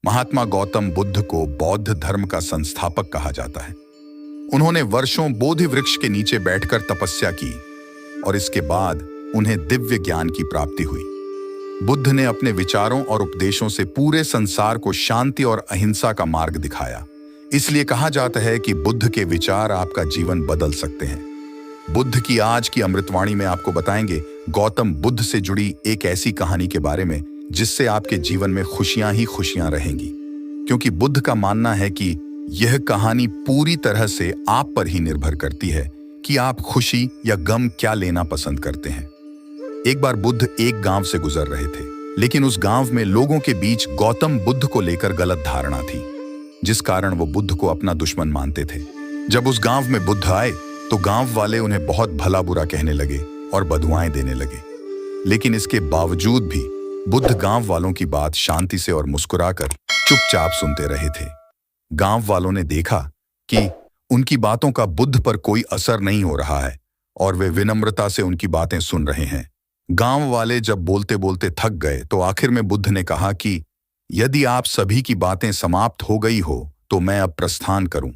महात्मा गौतम बुद्ध को बौद्ध धर्म का संस्थापक कहा जाता है। उन्होंने वर्षों बोधि वृक्ष के नीचे बैठकर तपस्या की और इसके बाद उन्हें दिव्य ज्ञान की प्राप्ति हुई। बुद्ध ने अपने विचारों और उपदेशों से पूरे संसार को शांति और अहिंसा का मार्ग दिखाया। इसलिए कहा जाता है कि बुद्ध के विचार आपका जीवन बदल सकते हैं। बुद्ध की आज की अमृतवाणी में आपको बताएंगे गौतम बुद्ध से जुड़ी एक ऐसी कहानी के बारे में जिससे आपके जीवन में खुशियां ही खुशियां रहेंगी, क्योंकि बुद्ध का मानना है कि यह कहानी पूरी तरह से आप पर ही निर्भर करती है कि आप खुशी या गम क्या लेना पसंद करते हैं। एक बार बुद्ध एक गांव से गुजर रहे थे, लेकिन उस गांव में लोगों के बीच गौतम बुद्ध को लेकर गलत धारणा थी, जिस कारण वो बुद्ध को अपना दुश्मन मानते थे। जब उस गांव में बुद्ध आए तो गांव वाले उन्हें बहुत भला बुरा कहने लगे और बदुआएं देने लगे, लेकिन इसके बावजूद भी बुद्ध गांव वालों की बात शांति से और मुस्कुराकर चुपचाप सुनते रहे थे। गांव वालों ने देखा कि उनकी बातों का बुद्ध पर कोई असर नहीं हो रहा है और वे विनम्रता से उनकी बातें सुन रहे हैं। गांव वाले जब बोलते बोलते थक गए तो आखिर में बुद्ध ने कहा कि यदि आप सभी की बातें समाप्त हो गई हो तो मैं अब प्रस्थान करूं।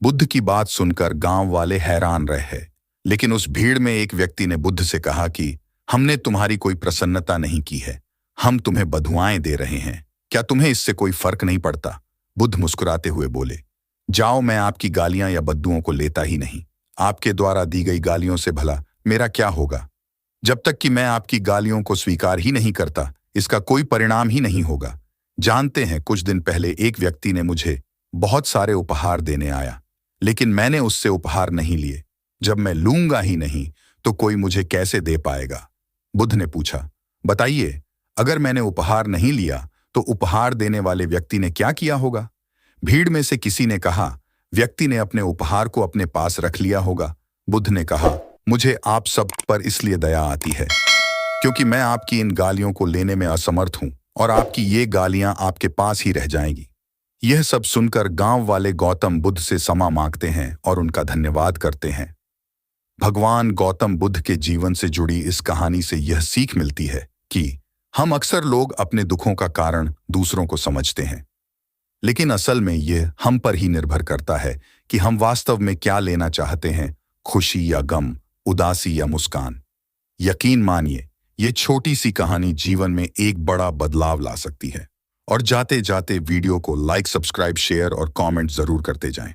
बुद्ध की बात सुनकर गांव वाले हैरान रहे, लेकिन उस भीड़ में एक व्यक्ति ने बुद्ध से कहा कि हमने तुम्हारी कोई प्रसन्नता नहीं की है, हम तुम्हें बधुआएं दे रहे हैं, क्या तुम्हें इससे कोई फर्क नहीं पड़ता? बुद्ध मुस्कुराते हुए बोले, जाओ, मैं आपकी गालियां या बद्दुओं को लेता ही नहीं। आपके द्वारा दी गई गालियों से भला मेरा क्या होगा? जब तक कि मैं आपकी गालियों को स्वीकार ही नहीं करता, इसका कोई परिणाम ही नहीं होगा। जानते हैं, कुछ दिन पहले एक व्यक्ति ने मुझे बहुत सारे उपहार देने आया, लेकिन मैंने उससे उपहार नहीं लिए। जब मैं लूंगा ही नहीं तो कोई मुझे कैसे दे पाएगा? बुद्ध ने पूछा, बताइए, अगर मैंने उपहार नहीं लिया तो उपहार देने वाले व्यक्ति ने क्या किया होगा? भीड़ में से किसी ने कहा, व्यक्ति ने अपने उपहार को अपने पास रख लिया होगा। बुद्ध ने कहा, मुझे आप सब पर इसलिए दया आती है क्योंकि मैं आपकी इन गालियों को लेने में असमर्थ हूं और आपकी ये गालियां आपके पास ही रह जाएंगी। यह सब सुनकर गांव वाले गौतम बुद्ध से क्षमा मांगते हैं और उनका धन्यवाद करते हैं। भगवान गौतम बुद्ध के जीवन से जुड़ी इस कहानी से यह सीख मिलती है कि हम अक्सर लोग अपने दुखों का कारण दूसरों को समझते हैं, लेकिन असल में यह हम पर ही निर्भर करता है कि हम वास्तव में क्या लेना चाहते हैं, खुशी या गम, उदासी या मुस्कान। यकीन मानिए, ये छोटी सी कहानी जीवन में एक बड़ा बदलाव ला सकती है। और जाते जाते वीडियो को लाइक, सब्सक्राइब, शेयर और कमेंट जरूर करते जाएं।